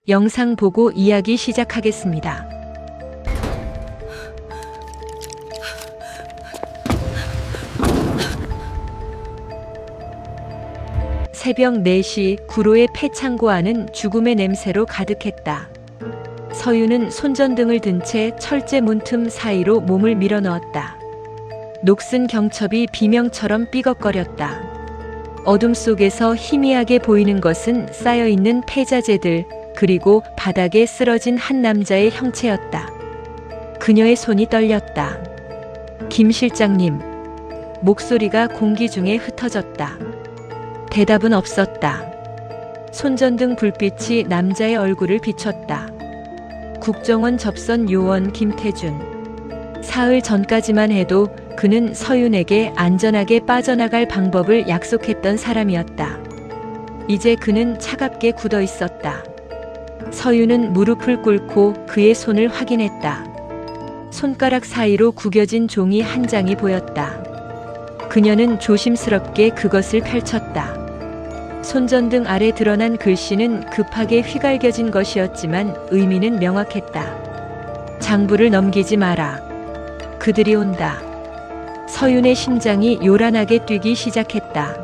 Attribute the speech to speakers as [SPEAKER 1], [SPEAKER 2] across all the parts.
[SPEAKER 1] 영상 보고 이야기 시작하겠습니다. 새벽 4시 구로의 폐창고 안은 죽음의 냄새로 가득했다. 서유는 손전등을 든 채 철제 문틈 사이로 몸을 밀어넣었다. 녹슨 경첩이 비명처럼 삐걱거렸다. 어둠 속에서 희미하게 보이는 것은 쌓여있는 폐자재들, 그리고 바닥에 쓰러진 한 남자의 형체였다. 그녀의 손이 떨렸다. 김 실장님. 목소리가 공기 중에 흩어졌다. 대답은 없었다. 손전등 불빛이 남자의 얼굴을 비췄다. 국정원 접선 요원 김태준. 사흘 전까지만 해도 그는 서윤에게 안전하게 빠져나갈 방법을 약속했던 사람이었다. 이제 그는 차갑게 굳어 있었다. 서윤은 무릎을 꿇고 그의 손을 확인했다. 손가락 사이로 구겨진 종이 한 장이 보였다. 그녀는 조심스럽게 그것을 펼쳤다. 손전등 아래 드러난 글씨는 급하게 휘갈겨진 것이었지만 의미는 명확했다. 장부를 넘기지 마라. 그들이 온다. 서윤의 심장이 요란하게 뛰기 시작했다.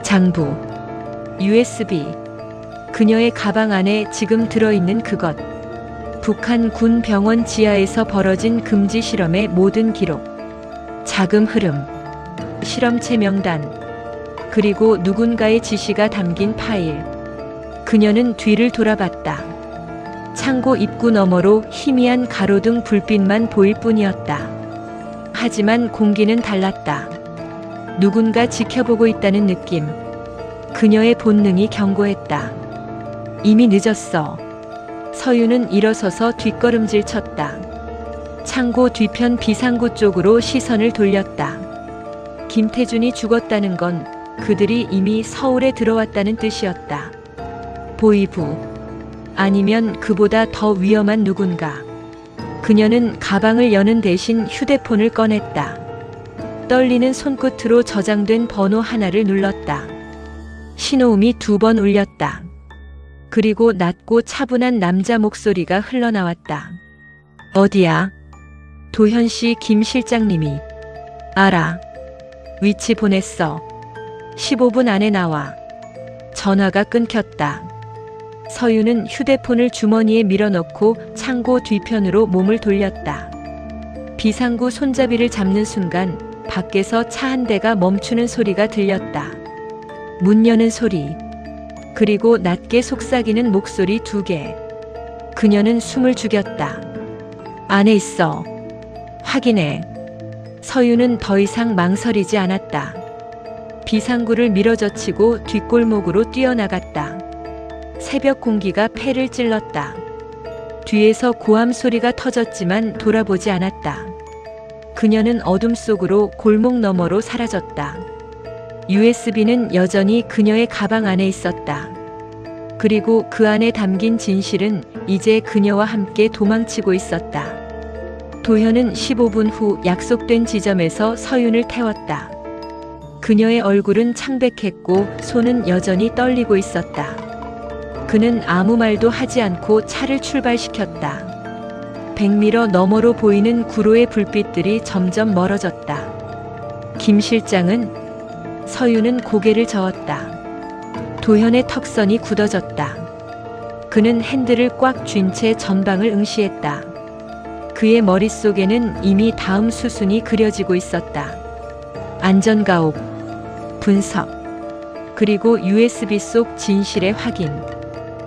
[SPEAKER 1] 장부. USB. 그녀의 가방 안에 지금 들어있는 그것. 북한 군 병원 지하에서 벌어진 금지 실험의 모든 기록. 자금 흐름. 실험체 명단. 그리고 누군가의 지시가 담긴 파일. 그녀는 뒤를 돌아봤다. 창고 입구 너머로 희미한 가로등 불빛만 보일 뿐이었다. 하지만 공기는 달랐다. 누군가 지켜보고 있다는 느낌. 그녀의 본능이 경고했다. 이미 늦었어. 서유는 일어서서 뒷걸음질 쳤다. 창고 뒤편 비상구 쪽으로 시선을 돌렸다. 김태준이 죽었다는 건 그들이 이미 서울에 들어왔다는 뜻이었다. 보이부. 아니면 그보다 더 위험한 누군가. 그녀는 가방을 여는 대신 휴대폰을 꺼냈다. 떨리는 손끝으로 저장된 번호 하나를 눌렀다. 신호음이 2번 울렸다. 그리고 낮고 차분한 남자 목소리가 흘러나왔다. 어디야? 도현씨 김 실장님이. 알아. 위치 보냈어. 15분 안에 나와. 전화가 끊겼다. 서유는 휴대폰을 주머니에 밀어넣고 창고 뒤편으로 몸을 돌렸다. 비상구 손잡이를 잡는 순간 밖에서 차 한 대가 멈추는 소리가 들렸다. 문 여는 소리. 그리고 낮게 속삭이는 목소리 2개. 그녀는 숨을 죽였다. 안에 있어. 확인해. 서유는 더 이상 망설이지 않았다. 비상구를 밀어젖히고 뒷골목으로 뛰어나갔다. 새벽 공기가 폐를 찔렀다. 뒤에서 고함 소리가 터졌지만 돌아보지 않았다. 그녀는 어둠 속으로 골목 너머로 사라졌다. USB는 여전히 그녀의 가방 안에 있었다. 그리고 그 안에 담긴 진실은 이제 그녀와 함께 도망치고 있었다. 도현은 15분 후 약속된 지점에서 서윤을 태웠다. 그녀의 얼굴은 창백했고 손은 여전히 떨리고 있었다. 그는 아무 말도 하지 않고 차를 출발시켰다. 100m 너머로 보이는 구로의 불빛들이 점점 멀어졌다. 김 실장은? 서유는 고개를 저었다. 도현의 턱선이 굳어졌다. 그는 핸들을 꽉 쥔 채 전방을 응시했다. 그의 머릿속에는 이미 다음 수순이 그려지고 있었다. 안전가옥, 분석, 그리고 USB 속 진실의 확인.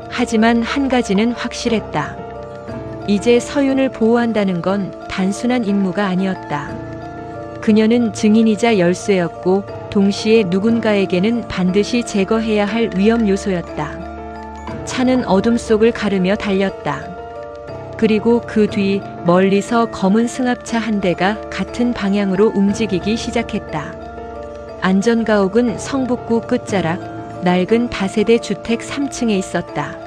[SPEAKER 1] 하지만 한 가지는 확실했다. 이제 서윤을 보호한다는 건 단순한 임무가 아니었다. 그녀는 증인이자 열쇠였고 동시에 누군가에게는 반드시 제거해야 할 위험 요소였다. 차는 어둠 속을 가르며 달렸다. 그리고 그 뒤 멀리서 검은 승합차 한 대가 같은 방향으로 움직이기 시작했다. 안전가옥은 성북구 끝자락 낡은 다세대 주택 3층에 있었다.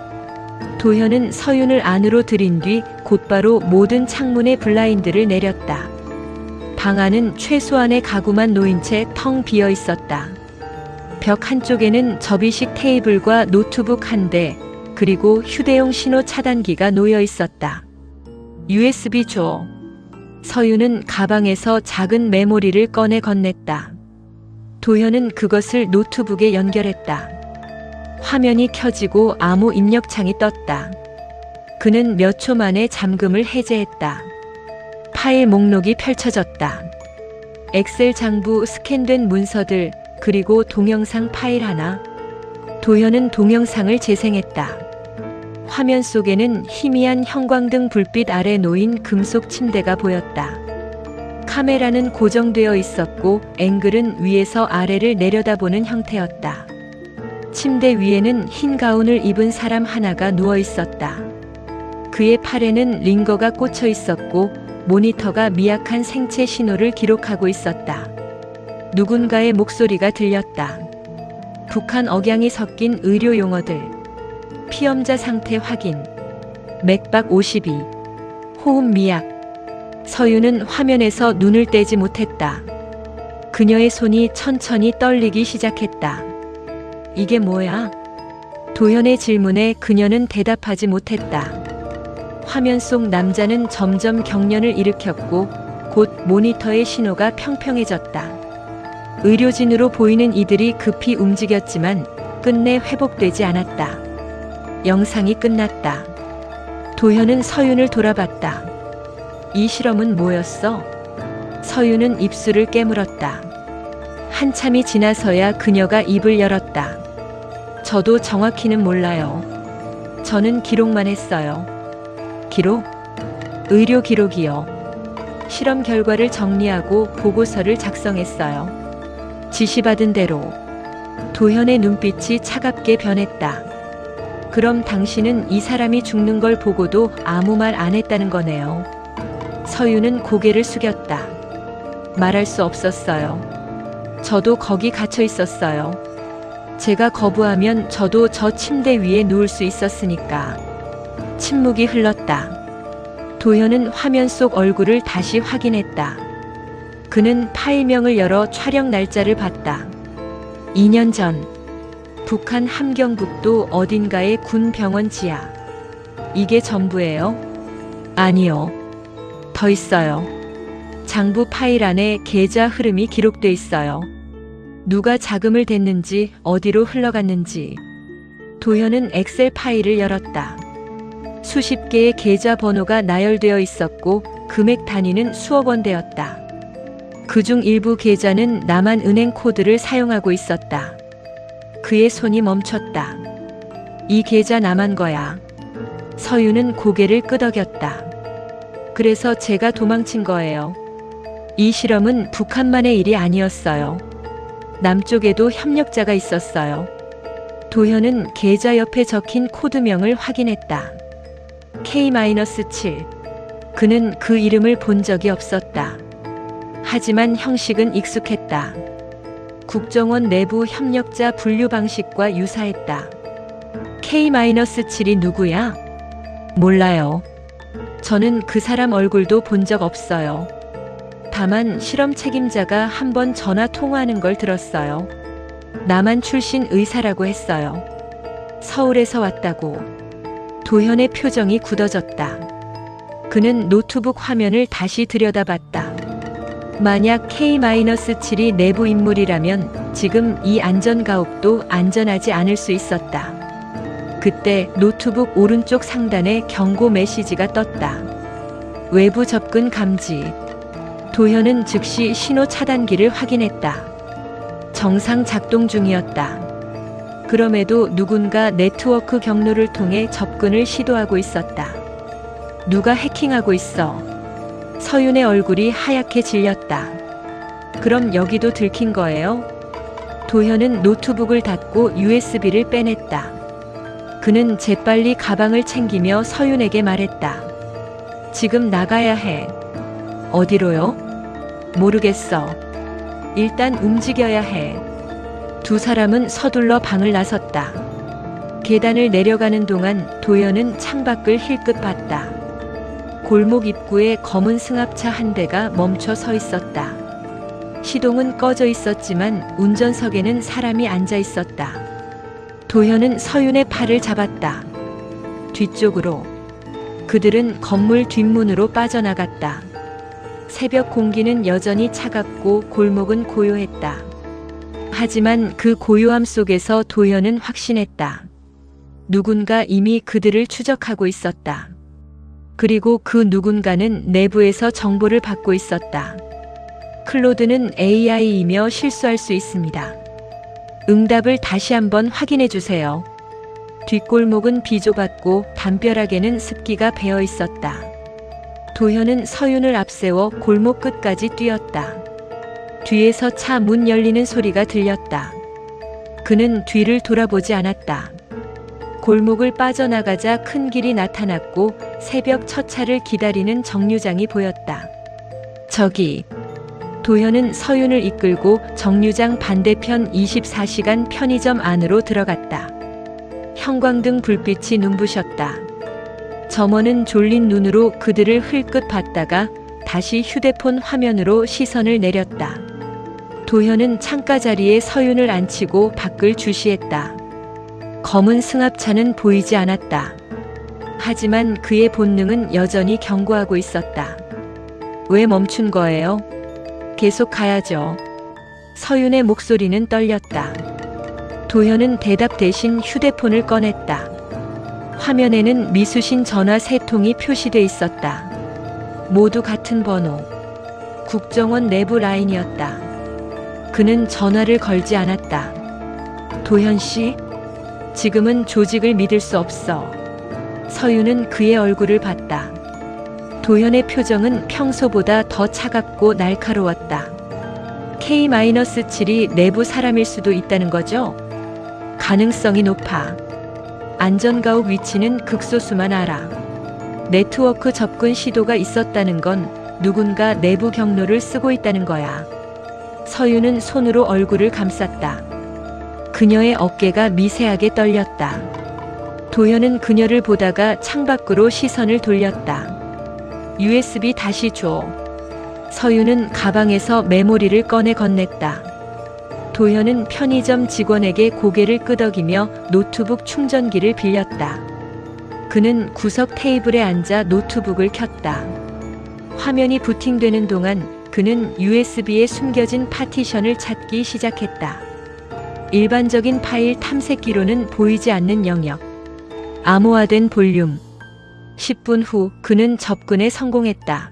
[SPEAKER 1] 도현은 서윤을 안으로 들인 뒤 곧바로 모든 창문의 블라인드를 내렸다. 방 안은 최소한의 가구만 놓인 채 텅 비어 있었다. 벽 한쪽에는 접이식 테이블과 노트북 한 대, 그리고 휴대용 신호 차단기가 놓여 있었다. USB 줘. 서유는 가방에서 작은 메모리를 꺼내 건넸다. 도현은 그것을 노트북에 연결했다. 화면이 켜지고 아무 입력창이 떴다. 그는 몇 초 만에 잠금을 해제했다. 파일 목록이 펼쳐졌다. 엑셀 장부 스캔된 문서들, 그리고 동영상 파일 하나. 도현은 동영상을 재생했다. 화면 속에는 희미한 형광등 불빛 아래 놓인 금속 침대가 보였다. 카메라는 고정되어 있었고 앵글은 위에서 아래를 내려다보는 형태였다. 침대 위에는 흰 가운을 입은 사람 하나가 누워 있었다. 그의 팔에는 링거가 꽂혀 있었고 모니터가 미약한 생체 신호를 기록하고 있었다. 누군가의 목소리가 들렸다. 북한 억양이 섞인 의료 용어들. 피험자 상태 확인. 맥박 52. 호흡 미약. 서유는 화면에서 눈을 떼지 못했다. 그녀의 손이 천천히 떨리기 시작했다. 이게 뭐야? 도현의 질문에 그녀는 대답하지 못했다. 화면 속 남자는 점점 경련을 일으켰고 곧 모니터의 신호가 평평해졌다. 의료진으로 보이는 이들이 급히 움직였지만 끝내 회복되지 않았다. 영상이 끝났다. 도현은 서윤을 돌아봤다. 이 실험은 뭐였어? 서윤은 입술을 깨물었다. 한참이 지나서야 그녀가 입을 열었다. 저도 정확히는 몰라요. 저는 기록만 했어요. 기록? 의료 기록이요. 실험 결과를 정리하고 보고서를 작성했어요. 지시받은 대로. 도현의 눈빛이 차갑게 변했다. 그럼 당신은 이 사람이 죽는 걸 보고도 아무 말 안 했다는 거네요. 서유는 고개를 숙였다. 말할 수 없었어요. 저도 거기 갇혀 있었어요. 제가 거부하면 저도 저 침대 위에 누울 수 있었으니까. 침묵이 흘렀다. 도현은 화면 속 얼굴을 다시 확인했다. 그는 파일명을 열어 촬영 날짜를 봤다. 2년 전 북한 함경북도 어딘가의 군 병원 지하. 이게 전부예요? 아니요. 더 있어요. 장부 파일 안에 계좌 흐름이 기록돼 있어요. 누가 자금을 댔는지, 어디로 흘러갔는지. 도현은 엑셀 파일을 열었다. 수십 개의 계좌 번호가 나열되어 있었고 금액 단위는 수억 원대였다. 그중 일부 계좌는 남한은행 코드를 사용하고 있었다. 그의 손이 멈췄다. 이 계좌 남한 거야. 서유는 고개를 끄덕였다. 그래서 제가 도망친 거예요. 이 실험은 북한만의 일이 아니었어요. 남쪽에도 협력자가 있었어요. 도현은 계좌 옆에 적힌 코드명을 확인했다. K-7. 그는 그 이름을 본 적이 없었다. 하지만 형식은 익숙했다. 국정원 내부 협력자 분류 방식과 유사했다. K-7이 누구야? 몰라요. 저는 그 사람 얼굴도 본 적 없어요. 다만 실험 책임자가 한 번 전화 통화하는 걸 들었어요. 남한 출신 의사라고 했어요. 서울에서 왔다고. 도현의 표정이 굳어졌다. 그는 노트북 화면을 다시 들여다봤다. 만약 K-7이 내부 인물이라면 지금 이 안전가옥도 안전하지 않을 수 있었다. 그때 노트북 오른쪽 상단에 경고 메시지가 떴다. 외부 접근 감지. 도현은 즉시 신호 차단기를 확인했다. 정상 작동 중이었다. 그럼에도 누군가 네트워크 경로를 통해 접근을 시도하고 있었다. 누가 해킹하고 있어. 서윤의 얼굴이 하얗게 질렸다. 그럼 여기도 들킨 거예요? 도현은 노트북을 닫고 USB를 빼냈다. 그는 재빨리 가방을 챙기며 서윤에게 말했다. 지금 나가야 해. 어디로요? 모르겠어. 일단 움직여야 해. 두 사람은 서둘러 방을 나섰다. 계단을 내려가는 동안 도현은 창밖을 힐끗 봤다. 골목 입구에 검은 승합차 한 대가 멈춰 서 있었다. 시동은 꺼져 있었지만 운전석에는 사람이 앉아 있었다. 도현은 서윤의 팔을 잡았다. 뒤쪽으로. 그들은 건물 뒷문으로 빠져나갔다. 새벽 공기는 여전히 차갑고 골목은 고요했다. 하지만 그 고요함 속에서 도현은 확신했다. 누군가 이미 그들을 추적하고 있었다. 그리고 그 누군가는 내부에서 정보를 받고 있었다. 클로드는 AI이며 실수할 수 있습니다. 응답을 다시 한번 확인해 주세요. 뒷골목은 비좁았고 담벼락에는 습기가 배어 있었다. 도현은 서윤을 앞세워 골목 끝까지 뛰었다. 뒤에서 차 문 열리는 소리가 들렸다. 그는 뒤를 돌아보지 않았다. 골목을 빠져나가자 큰 길이 나타났고 새벽 첫 차를 기다리는 정류장이 보였다. 저기. 도현은 서윤을 이끌고 정류장 반대편 24시간 편의점 안으로 들어갔다. 형광등 불빛이 눈부셨다. 점원은 졸린 눈으로 그들을 흘끗 봤다가 다시 휴대폰 화면으로 시선을 내렸다. 도현은 창가 자리에 서윤을 앉히고 밖을 주시했다. 검은 승합차는 보이지 않았다. 하지만 그의 본능은 여전히 경고하고 있었다. 왜 멈춘 거예요? 계속 가야죠. 서윤의 목소리는 떨렸다. 도현은 대답 대신 휴대폰을 꺼냈다. 화면에는 미수신 전화 3통이 표시돼 있었다. 모두 같은 번호. 국정원 내부 라인이었다. 그는 전화를 걸지 않았다. 도현 씨? 지금은 조직을 믿을 수 없어. 서윤은 그의 얼굴을 봤다. 도현의 표정은 평소보다 더 차갑고 날카로웠다. K-7이 내부 사람일 수도 있다는 거죠? 가능성이 높아. 안전가옥 위치는 극소수만 알아. 네트워크 접근 시도가 있었다는 건 누군가 내부 경로를 쓰고 있다는 거야. 서윤은 손으로 얼굴을 감쌌다. 그녀의 어깨가 미세하게 떨렸다. 도현은 그녀를 보다가 창밖으로 시선을 돌렸다. USB 다시 줘. 서윤은 가방에서 메모리를 꺼내 건넸다. 도현은 편의점 직원에게 고개를 끄덕이며 노트북 충전기를 빌렸다. 그는 구석 테이블에 앉아 노트북을 켰다. 화면이 부팅되는 동안 그는 USB에 숨겨진 파티션을 찾기 시작했다. 일반적인 파일 탐색기로는 보이지 않는 영역. 암호화된 볼륨. 10분 후 그는 접근에 성공했다.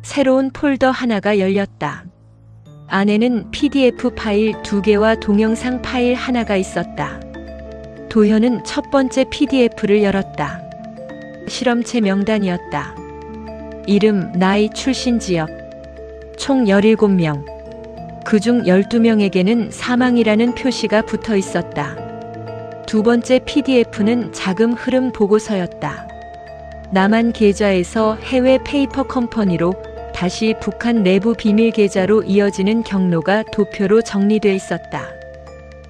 [SPEAKER 1] 새로운 폴더 하나가 열렸다. 안에는 PDF 파일 2개와 동영상 파일 하나가 있었다. 도현은 첫 번째 PDF를 열었다. 실험체 명단이었다. 이름, 나이, 출신 지역. 총 17명. 그중 12명에게는 사망이라는 표시가 붙어 있었다. 두 번째 PDF는 자금 흐름 보고서였다. 남한 계좌에서 해외 페이퍼 컴퍼니로 다시 북한 내부 비밀 계좌로 이어지는 경로가 도표로 정리돼 있었다.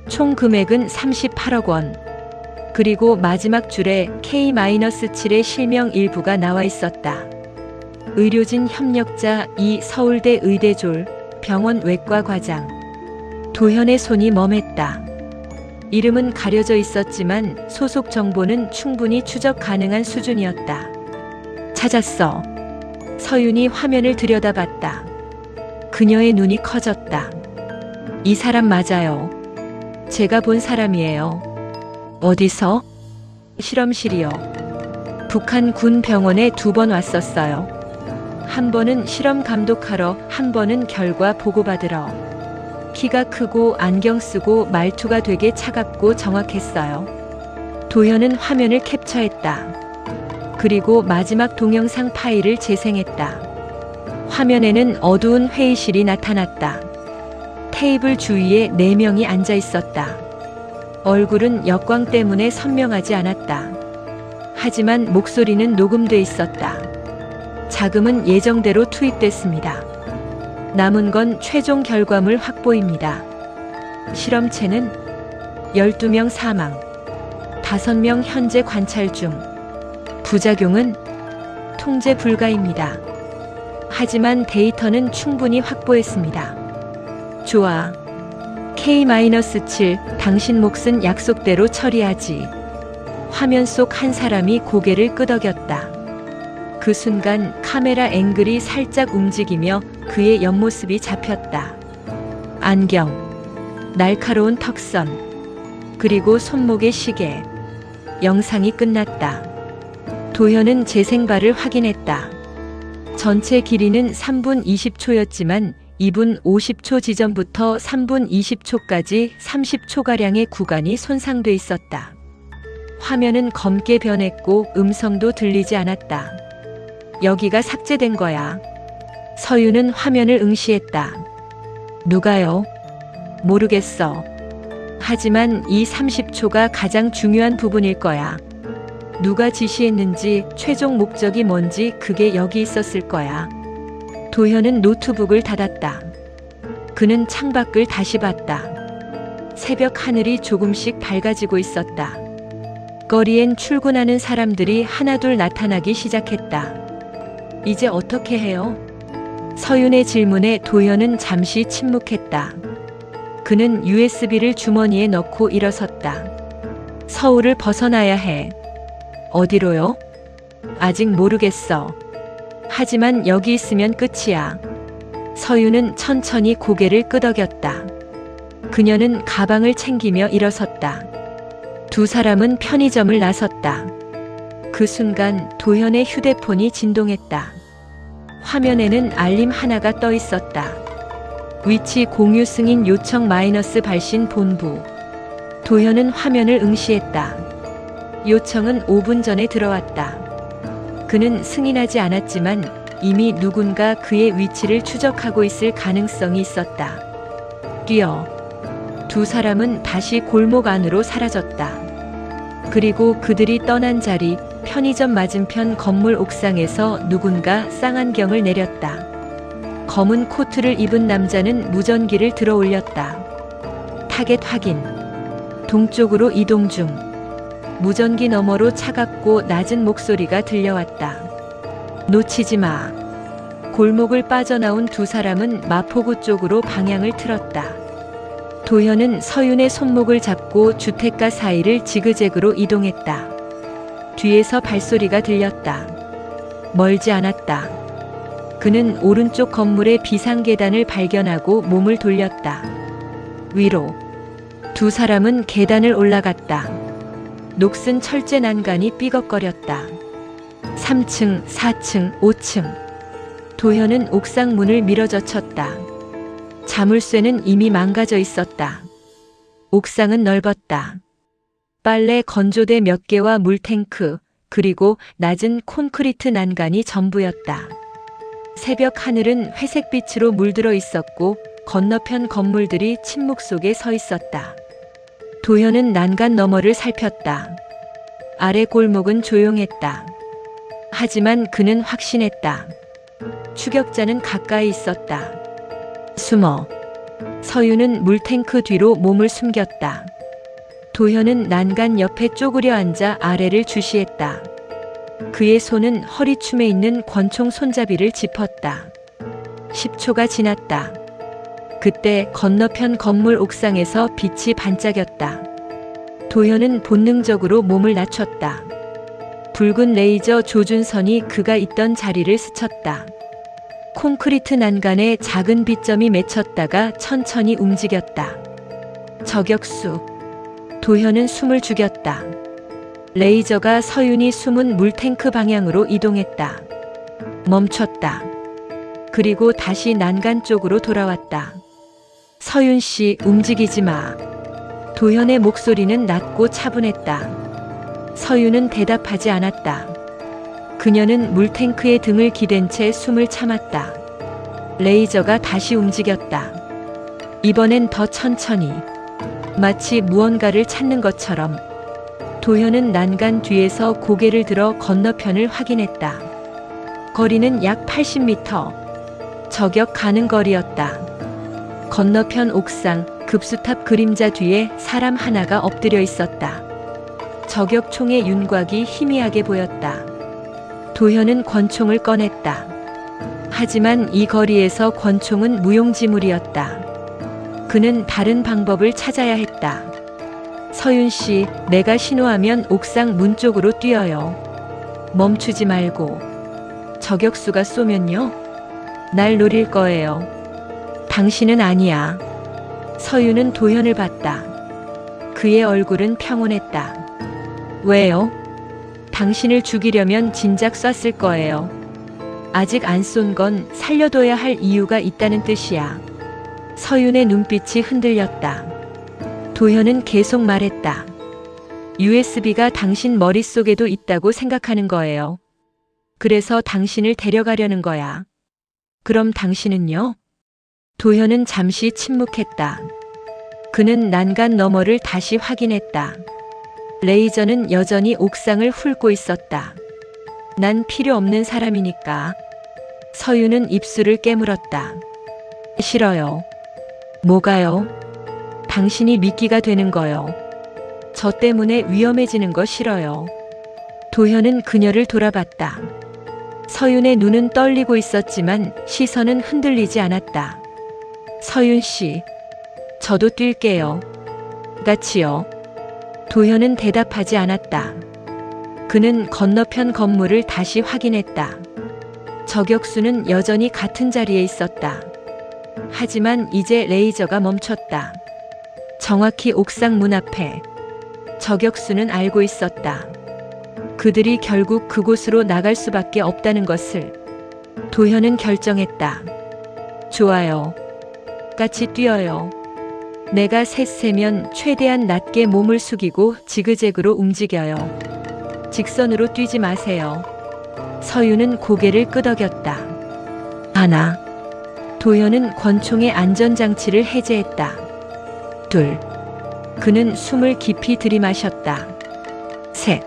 [SPEAKER 1] 총 금액은 38억 원. 그리고 마지막 줄에 K-7의 실명 일부가 나와 있었다. 의료진 협력자 이 서울대 의대졸 병원 외과 과장. 도현의 손이 멈했다. 이름은 가려져 있었지만 소속 정보는 충분히 추적 가능한 수준이었다. 찾았어. 서윤이 화면을 들여다봤다. 그녀의 눈이 커졌다. 이 사람 맞아요. 제가 본 사람이에요. 어디서? 실험실이요. 북한 군 병원에 2번 왔었어요. 한 번은 실험 감독하러, 한 번은 결과 보고받으러. 키가 크고 안경 쓰고 말투가 되게 차갑고 정확했어요. 도현은 화면을 캡처했다. 그리고 마지막 동영상 파일을 재생했다. 화면에는 어두운 회의실이 나타났다. 테이블 주위에 4명이 앉아 있었다. 얼굴은 역광 때문에 선명하지 않았다. 하지만 목소리는 녹음돼 있었다. 자금은 예정대로 투입됐습니다. 남은 건 최종 결과물 확보입니다. 실험체는 12명 사망, 5명 현재 관찰 중. 부작용은 통제 불가입니다. 하지만 데이터는 충분히 확보했습니다. 좋아. K-7, 당신 몫은 약속대로 처리하지. 화면 속 한 사람이 고개를 끄덕였다. 그 순간 카메라 앵글이 살짝 움직이며 그의 옆모습이 잡혔다. 안경, 날카로운 턱선, 그리고 손목의 시계. 영상이 끝났다. 도현은 재생발을 확인했다. 전체 길이는 3분 20초였지만 2분 50초 지점부터 3분 20초까지 30초가량의 구간이 손상돼 있었다. 화면은 검게 변했고 음성도 들리지 않았다. 여기가 삭제된 거야. 서윤은 화면을 응시했다. 누가요? 모르겠어. 하지만 이 30초가 가장 중요한 부분일 거야. 누가 지시했는지, 최종 목적이 뭔지 그게 여기 있었을 거야. 도현은 노트북을 닫았다. 그는 창밖을 다시 봤다. 새벽 하늘이 조금씩 밝아지고 있었다. 거리엔 출근하는 사람들이 하나둘 나타나기 시작했다. 이제 어떻게 해요? 서윤의 질문에 도현은 잠시 침묵했다. 그는 USB를 주머니에 넣고 일어섰다. 서울을 벗어나야 해. 어디로요? 아직 모르겠어. 하지만 여기 있으면 끝이야. 서윤은 천천히 고개를 끄덕였다. 그녀는 가방을 챙기며 일어섰다. 두 사람은 편의점을 나섰다. 그 순간 도현의 휴대폰이 진동했다. 화면에는 알림 하나가 떠 있었다. 위치 공유 승인 요청 마이너스 발신 본부. 도현은 화면을 응시했다. 요청은 5분 전에 들어왔다. 그는 승인하지 않았지만 이미 누군가 그의 위치를 추적하고 있을 가능성이 있었다. 뛰어. 두 사람은 다시 골목 안으로 사라졌다. 그리고 그들이 떠난 자리, 편의점 맞은편 건물 옥상에서 누군가 쌍안경을 내렸다. 검은 코트를 입은 남자는 무전기를 들어 올렸다. 타겟 확인. 동쪽으로 이동 중. 무전기 너머로 차갑고 낮은 목소리가 들려왔다. 놓치지 마. 골목을 빠져나온 두 사람은 마포구 쪽으로 방향을 틀었다. 도현은 서윤의 손목을 잡고 주택가 사이를 지그재그로 이동했다. 뒤에서 발소리가 들렸다. 멀지 않았다. 그는 오른쪽 건물의 비상계단을 발견하고 몸을 돌렸다. 위로. 두 사람은 계단을 올라갔다. 녹슨 철제 난간이 삐걱거렸다. 3층, 4층, 5층. 도현은 옥상 문을 밀어젖혔다. 자물쇠는 이미 망가져 있었다. 옥상은 넓었다. 빨래 건조대 몇 개와 물탱크, 그리고 낮은 콘크리트 난간이 전부였다. 새벽 하늘은 회색빛으로 물들어 있었고 건너편 건물들이 침묵 속에 서 있었다. 도현은 난간 너머를 살폈다. 아래 골목은 조용했다. 하지만 그는 확신했다. 추격자는 가까이 있었다. 숨어. 서윤은 물탱크 뒤로 몸을 숨겼다. 도현은 난간 옆에 쪼그려 앉아 아래를 주시했다. 그의 손은 허리춤에 있는 권총 손잡이를 짚었다. 10초가 지났다. 그때 건너편 건물 옥상에서 빛이 반짝였다. 도현은 본능적으로 몸을 낮췄다. 붉은 레이저 조준선이 그가 있던 자리를 스쳤다. 콘크리트 난간에 작은 빛점이 맺혔다가 천천히 움직였다. 저격수. 도현은 숨을 죽였다. 레이저가 서윤이 숨은 물탱크 방향으로 이동했다. 멈췄다. 그리고 다시 난간 쪽으로 돌아왔다. 서윤 씨, 움직이지 마. 도현의 목소리는 낮고 차분했다. 서윤은 대답하지 않았다. 그녀는 물탱크의 등을 기댄 채 숨을 참았다. 레이저가 다시 움직였다. 이번엔 더 천천히. 마치 무언가를 찾는 것처럼. 도현은 난간 뒤에서 고개를 들어 건너편을 확인했다. 거리는 약 80m. 저격 가능 거리였다. 건너편 옥상, 급수탑 그림자 뒤에 사람 하나가 엎드려 있었다. 저격총의 윤곽이 희미하게 보였다. 도현은 권총을 꺼냈다. 하지만 이 거리에서 권총은 무용지물이었다. 그는 다른 방법을 찾아야 했다. 서윤 씨, 내가 신호하면 옥상 문 쪽으로 뛰어요. 멈추지 말고. 저격수가 쏘면요? 날 노릴 거예요. 당신은 아니야. 서윤은 도현을 봤다. 그의 얼굴은 평온했다. 왜요? 당신을 죽이려면 진작 쐈을 거예요. 아직 안 쏜 건 살려둬야 할 이유가 있다는 뜻이야. 서윤의 눈빛이 흔들렸다. 도현은 계속 말했다. USB가 당신 머릿속에도 있다고 생각하는 거예요. 그래서 당신을 데려가려는 거야. 그럼 당신은요? 도현은 잠시 침묵했다. 그는 난간 너머를 다시 확인했다. 레이저는 여전히 옥상을 훑고 있었다. 난 필요 없는 사람이니까. 서윤은 입술을 깨물었다. 싫어요. 뭐가요? 당신이 미끼가 되는 거요. 저 때문에 위험해지는 거 싫어요. 도현은 그녀를 돌아봤다. 서윤의 눈은 떨리고 있었지만 시선은 흔들리지 않았다. 서윤 씨, 저도 뛸게요. 같이요. 도현은 대답하지 않았다. 그는 건너편 건물을 다시 확인했다. 저격수는 여전히 같은 자리에 있었다. 하지만 이제 레이저가 멈췄다. 정확히 옥상 문 앞에. 저격수는 알고 있었다. 그들이 결국 그곳으로 나갈 수밖에 없다는 것을. 도현은 결정했다. 좋아요. 같이 뛰어요. 내가 셋 세면 최대한 낮게 몸을 숙이고 지그재그로 움직여요. 직선으로 뛰지 마세요. 서윤은 고개를 끄덕였다. 하나. 도현은 권총의 안전장치를 해제했다. 둘. 그는 숨을 깊이 들이마셨다. 셋.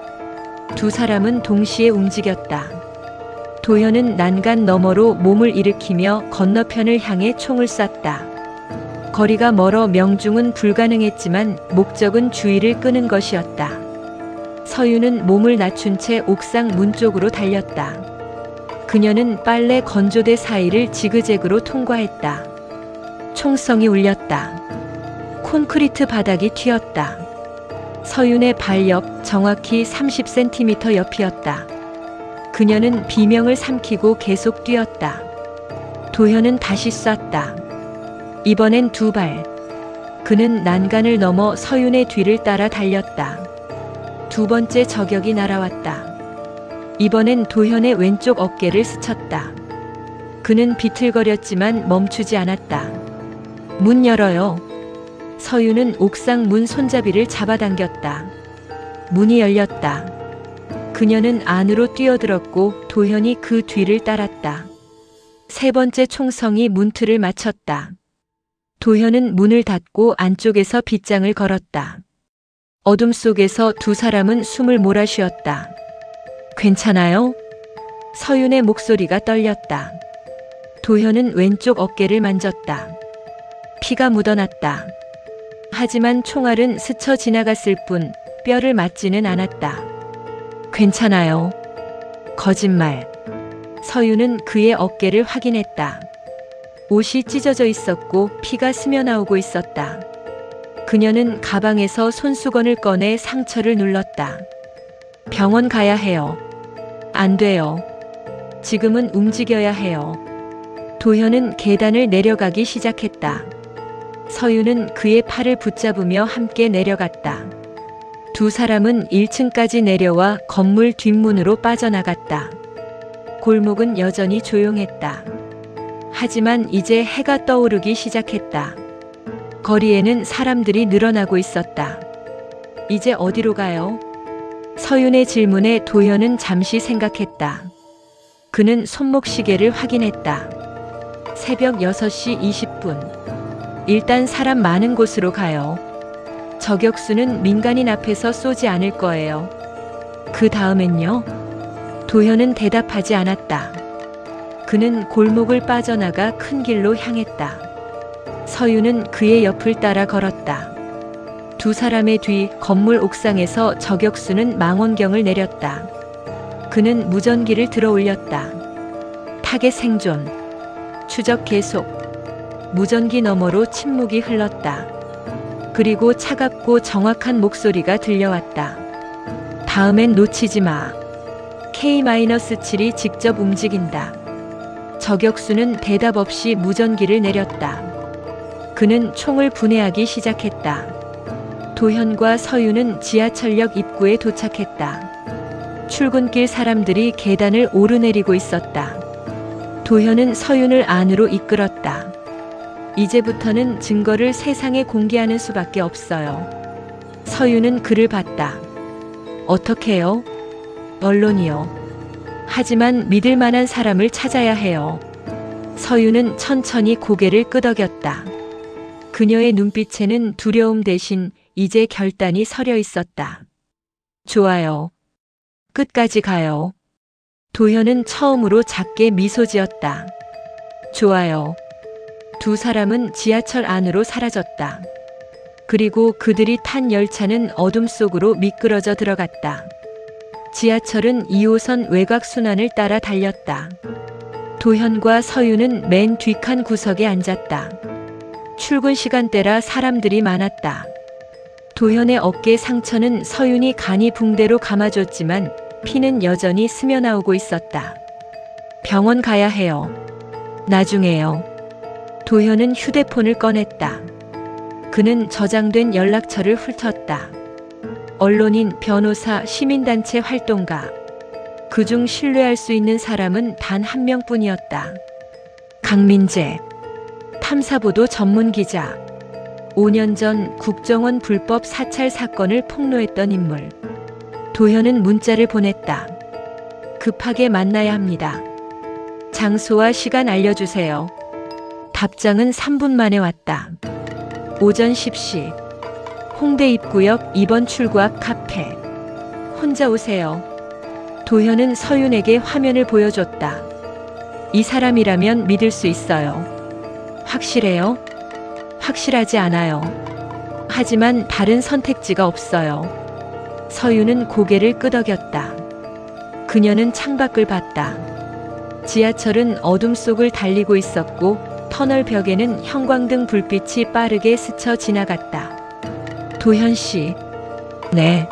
[SPEAKER 1] 두 사람은 동시에 움직였다. 도현은 난간 너머로 몸을 일으키며 건너편을 향해 총을 쐈다. 거리가 멀어 명중은 불가능했지만 목적은 주의를 끄는 것이었다. 서윤은 몸을 낮춘 채 옥상 문 쪽으로 달렸다. 그녀는 빨래 건조대 사이를 지그재그로 통과했다. 총성이 울렸다. 콘크리트 바닥이 튀었다. 서윤의 발 옆 정확히 30cm 옆이었다. 그녀는 비명을 삼키고 계속 뛰었다. 도현은 다시 쐈다. 이번엔 두 발. 그는 난간을 넘어 서윤의 뒤를 따라 달렸다. 두 번째 저격이 날아왔다. 이번엔 도현의 왼쪽 어깨를 스쳤다. 그는 비틀거렸지만 멈추지 않았다. 문 열어요. 서윤은 옥상 문 손잡이를 잡아당겼다. 문이 열렸다. 그녀는 안으로 뛰어들었고 도현이 그 뒤를 따랐다. 세 번째 총성이 문틀을 맞췄다. 도현은 문을 닫고 안쪽에서 빗장을 걸었다. 어둠 속에서 두 사람은 숨을 몰아쉬었다. 괜찮아요? 서윤의 목소리가 떨렸다. 도현은 왼쪽 어깨를 만졌다. 피가 묻어났다. 하지만 총알은 스쳐 지나갔을 뿐 뼈를 맞지는 않았다. 괜찮아요. 거짓말. 서윤은 그의 어깨를 확인했다. 옷이 찢어져 있었고 피가 스며나오고 있었다. 그녀는 가방에서 손수건을 꺼내 상처를 눌렀다. 병원 가야 해요. 안 돼요. 지금은 움직여야 해요. 도현은 계단을 내려가기 시작했다. 서윤은 그의 팔을 붙잡으며 함께 내려갔다. 두 사람은 1층까지 내려와 건물 뒷문으로 빠져나갔다. 골목은 여전히 조용했다. 하지만 이제 해가 떠오르기 시작했다. 거리에는 사람들이 늘어나고 있었다. 이제 어디로 가요? 서윤의 질문에 도현은 잠시 생각했다. 그는 손목시계를 확인했다. 새벽 6시 20분. 일단 사람 많은 곳으로 가요. 저격수는 민간인 앞에서 쏘지 않을 거예요. 그 다음엔요? 도현은 대답하지 않았다. 그는 골목을 빠져나가 큰 길로 향했다. 서윤은 그의 옆을 따라 걸었다. 두 사람의 뒤 건물 옥상에서 저격수는 망원경을 내렸다. 그는 무전기를 들어 올렸다. 타겟 생존. 추적 계속. 무전기 너머로 침묵이 흘렀다. 그리고 차갑고 정확한 목소리가 들려왔다. 다음엔 놓치지 마. K-7이 직접 움직인다. 저격수는 대답 없이 무전기를 내렸다. 그는 총을 분해하기 시작했다. 도현과 서윤은 지하철역 입구에 도착했다. 출근길 사람들이 계단을 오르내리고 있었다. 도현은 서윤을 안으로 이끌었다. 이제부터는 증거를 세상에 공개하는 수밖에 없어요. 서윤은 그를 봤다. 어떻게요? 언론이요. 하지만 믿을 만한 사람을 찾아야 해요. 서윤은 천천히 고개를 끄덕였다. 그녀의 눈빛에는 두려움 대신 이제 결단이 서려 있었다. 좋아요. 끝까지 가요. 도현은 처음으로 작게 미소 지었다. 좋아요. 두 사람은 지하철 안으로 사라졌다. 그리고 그들이 탄 열차는 어둠 속으로 미끄러져 들어갔다. 지하철은 2호선 외곽 순환을 따라 달렸다. 도현과 서윤은 맨 뒷칸 구석에 앉았다. 출근 시간대라 사람들이 많았다. 도현의 어깨 상처는 서윤이 간이 붕대로 감아줬지만 피는 여전히 스며나오고 있었다. 병원 가야 해요. 나중에요. 도현은 휴대폰을 꺼냈다. 그는 저장된 연락처를 훑었다. 언론인, 변호사, 시민단체 활동가. 그중 신뢰할 수 있는 사람은 단 한 명뿐이었다. 강민재. 탐사보도 전문 기자. 5년 전 국정원 불법 사찰 사건을 폭로했던 인물. 도현은 문자를 보냈다. 급하게 만나야 합니다. 장소와 시간 알려주세요. 답장은 3분 만에 왔다. 오전 10시. 홍대 입구역 2번 출구 앞 카페. 혼자 오세요. 도현은 서윤에게 화면을 보여줬다. 이 사람이라면 믿을 수 있어요. 확실해요? 확실하지 않아요. 하지만 다른 선택지가 없어요. 서윤은 고개를 끄덕였다. 그녀는 창밖을 봤다. 지하철은 어둠 속을 달리고 있었고 터널 벽에는 형광등 불빛이 빠르게 스쳐 지나갔다. 도현 씨. 네.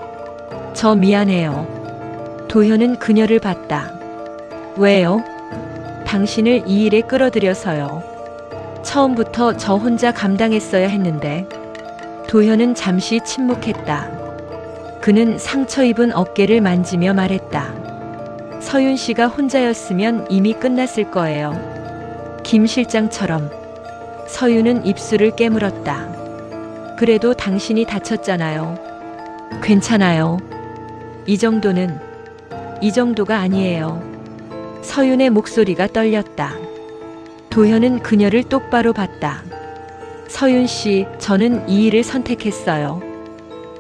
[SPEAKER 1] 저 미안해요. 도현은 그녀를 봤다. 왜요? 당신을 이 일에 끌어들여서요. 처음부터 저 혼자 감당했어야 했는데. 도현은 잠시 침묵했다. 그는 상처 입은 어깨를 만지며 말했다. 서윤 씨가 혼자였으면 이미 끝났을 거예요. 김 실장처럼. 서윤은 입술을 깨물었다. 그래도 당신이 다쳤잖아요. 괜찮아요. 이 정도가 아니에요. 서윤의 목소리가 떨렸다. 도현은 그녀를 똑바로 봤다. 서윤 씨, 저는 이 일을 선택했어요.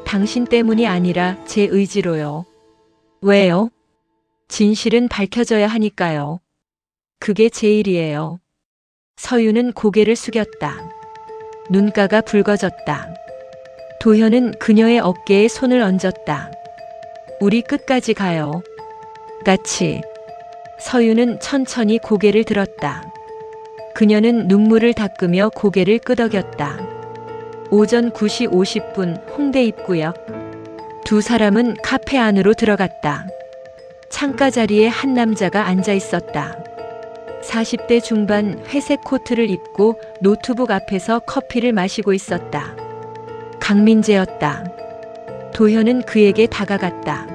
[SPEAKER 1] 당신 때문이 아니라 제 의지로요. 왜요? 진실은 밝혀져야 하니까요. 그게 제 일이에요. 서윤은 고개를 숙였다. 눈가가 붉어졌다. 도현은 그녀의 어깨에 손을 얹었다. 우리 끝까지 가요. 같이. 서윤은 천천히 고개를 들었다. 그녀는 눈물을 닦으며 고개를 끄덕였다. 오전 9시 50분 홍대 입구역. 두 사람은 카페 안으로 들어갔다. 창가 자리에 한 남자가 앉아 있었다. 40대 중반 회색 코트를 입고 노트북 앞에서 커피를 마시고 있었다. 강민재였다. 도현은 그에게 다가갔다.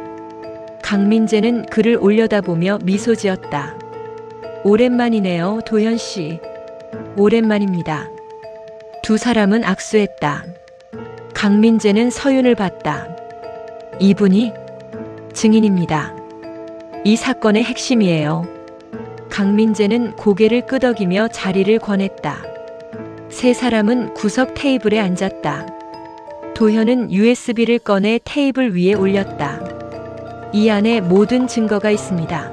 [SPEAKER 1] 강민재는 그를 올려다보며 미소 지었다. 오랜만이네요, 도현 씨. 오랜만입니다. 두 사람은 악수했다. 강민재는 서윤을 봤다. 이분이 증인입니다. 이 사건의 핵심이에요. 강민재는 고개를 끄덕이며 자리를 권했다. 세 사람은 구석 테이블에 앉았다. 도현은 USB를 꺼내 테이블 위에 올렸다. 이 안에 모든 증거가 있습니다.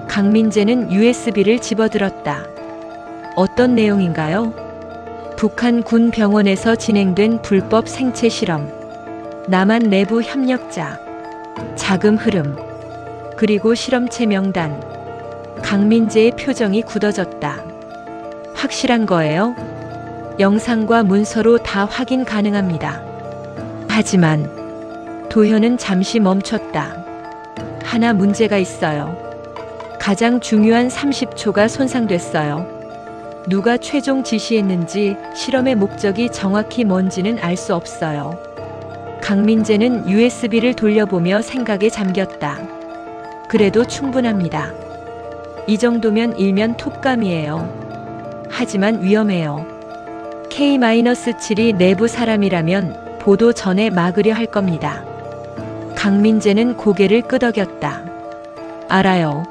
[SPEAKER 1] 강민재는 USB를 집어들었다. 어떤 내용인가요? 북한 군 병원에서 진행된 불법 생체 실험, 남한 내부 협력자, 자금 흐름, 그리고 실험체 명단. 강민재의 표정이 굳어졌다. 확실한 거예요? 영상과 문서로 다 확인 가능합니다. 하지만 도현은 잠시 멈췄다. 하나 문제가 있어요. 가장 중요한 30초가 손상됐어요. 누가 최종 지시했는지, 실험의 목적이 정확히 뭔지는 알 수 없어요. 강민재는 USB를 돌려보며 생각에 잠겼다. 그래도 충분합니다. 이 정도면 일면 톱감이에요. 하지만 위험해요. K-7이 내부 사람이라면 보도 전에 막으려 할 겁니다. 강민재는 고개를 끄덕였다. 알아요.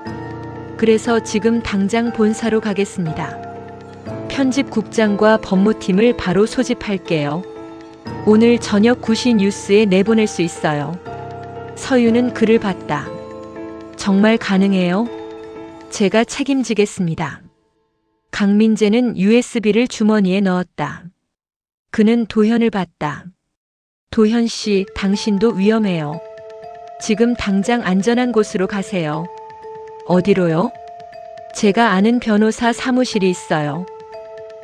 [SPEAKER 1] 그래서 지금 당장 본사로 가겠습니다. 편집국장과 법무팀을 바로 소집할게요. 오늘 저녁 9시 뉴스에 내보낼 수 있어요. 서유는 그를 봤다. 정말 가능해요? 제가 책임지겠습니다. 강민재는 USB를 주머니에 넣었다. 그는 도현을 봤다. 도현 씨, 당신도 위험해요. 지금 당장 안전한 곳으로 가세요. 어디로요? 제가 아는 변호사 사무실이 있어요.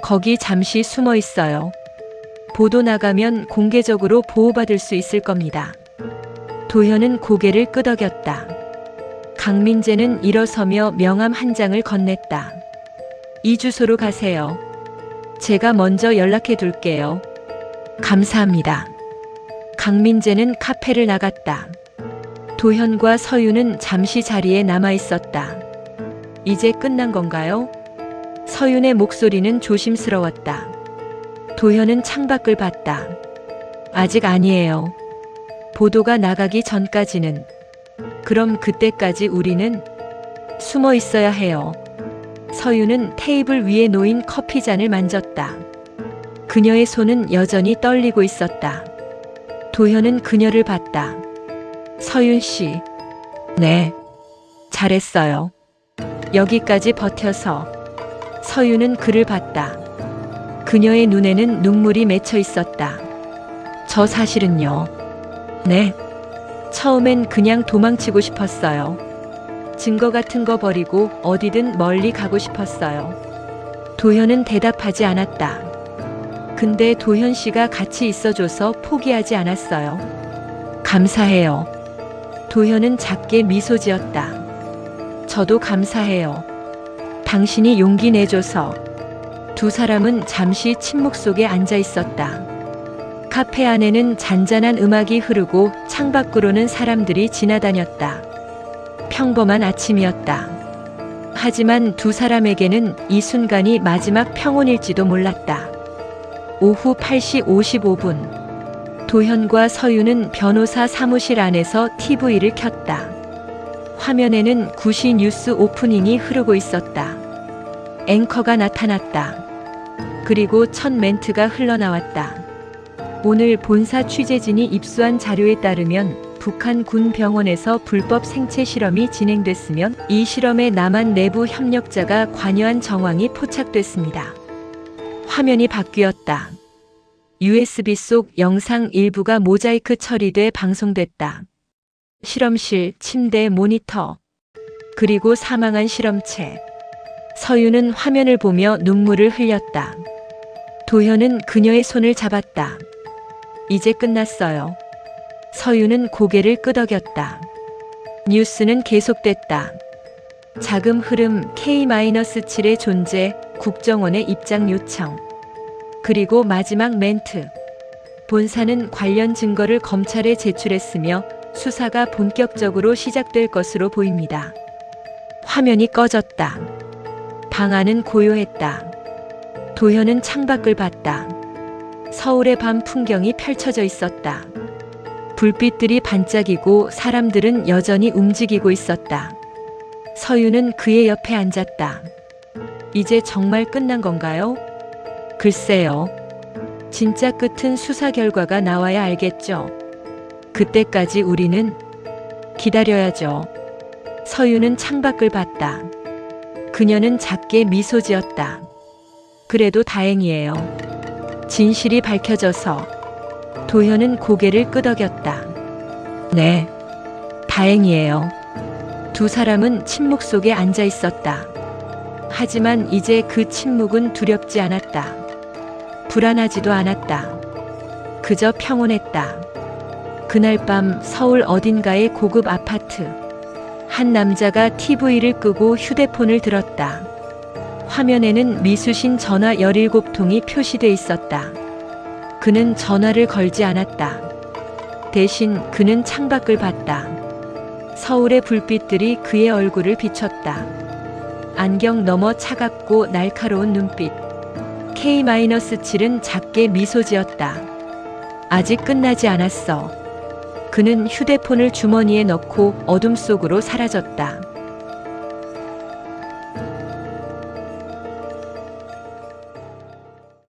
[SPEAKER 1] 거기 잠시 숨어 있어요. 보도 나가면 공개적으로 보호받을 수 있을 겁니다. 도현은 고개를 끄덕였다. 강민재는 일어서며 명함 한 장을 건넸다. 이 주소로 가세요. 제가 먼저 연락해 둘게요. 감사합니다. 강민재는 카페를 나갔다. 도현과 서유는 잠시 자리에 남아 있었다. 이제 끝난 건가요? 서윤의 목소리는 조심스러웠다. 도현은 창밖을 봤다. 아직 아니에요. 보도가 나가기 전까지는. 그럼 그때까지 우리는 숨어 있어야 해요. 서윤은 테이블 위에 놓인 커피잔을 만졌다. 그녀의 손은 여전히 떨리고 있었다. 도현은 그녀를 봤다. 서윤 씨. 네. 잘했어요. 여기까지 버텨서. 서유는 그를 봤다. 그녀의 눈에는 눈물이 맺혀 있었다. 저 사실은요. 네. 처음엔 그냥 도망치고 싶었어요. 증거 같은 거 버리고 어디든 멀리 가고 싶었어요. 도현은 대답하지 않았다. 근데 도현 씨가 같이 있어줘서 포기하지 않았어요. 감사해요. 도현은 작게 미소 지었다. 저도 감사해요. 당신이 용기 내줘서. 두 사람은 잠시 침묵 속에 앉아 있었다. 카페 안에는 잔잔한 음악이 흐르고 창밖으로는 사람들이 지나다녔다. 평범한 아침이었다. 하지만 두 사람에게는 이 순간이 마지막 평온일지도 몰랐다. 오후 8시 55분. 도현과 서유는 변호사 사무실 안에서 TV를 켰다. 화면에는 9시 뉴스 오프닝이 흐르고 있었다. 앵커가 나타났다. 그리고 첫 멘트가 흘러나왔다. 오늘 본사 취재진이 입수한 자료에 따르면 북한 군 병원에서 불법 생체 실험이 진행됐으면 이 실험에 남한 내부 협력자가 관여한 정황이 포착됐습니다. 화면이 바뀌었다. USB 속 영상 일부가 모자이크 처리돼 방송됐다. 실험실, 침대, 모니터, 그리고 사망한 실험체. 서유는 화면을 보며 눈물을 흘렸다. 도현은 그녀의 손을 잡았다. 이제 끝났어요. 서유는 고개를 끄덕였다. 뉴스는 계속됐다. 자금 흐름, K-7의 존재, 국정원의 입장 요청. 그리고 마지막 멘트. 본사는 관련 증거를 검찰에 제출했으며 수사가 본격적으로 시작될 것으로 보입니다. 화면이 꺼졌다. 방 안은 고요했다. 도현은 창밖을 봤다. 서울의 밤 풍경이 펼쳐져 있었다. 불빛들이 반짝이고 사람들은 여전히 움직이고 있었다. 서유는 그의 옆에 앉았다. 이제 정말 끝난 건가요? 글쎄요. 진짜 끝은 수사 결과가 나와야 알겠죠. 그때까지 우리는 기다려야죠. 서유는 창밖을 봤다. 그녀는 작게 미소 지었다. 그래도 다행이에요. 진실이 밝혀져서. 도현은 고개를 끄덕였다. 네, 다행이에요. 두 사람은 침묵 속에 앉아 있었다. 하지만 이제 그 침묵은 두렵지 않았다. 불안하지도 않았다. 그저 평온했다. 그날 밤 서울 어딘가의 고급 아파트. 한 남자가 TV를 끄고 휴대폰을 들었다. 화면에는 미수신 전화 17통이 표시돼 있었다. 그는 전화를 걸지 않았다. 대신 그는 창밖을 봤다. 서울의 불빛들이 그의 얼굴을 비췄다. 안경 너머 차갑고 날카로운 눈빛. K-7은 작게 미소 지었다. 아직 끝나지 않았어. 그는 휴대폰을 주머니에 넣고 어둠 속으로 사라졌다.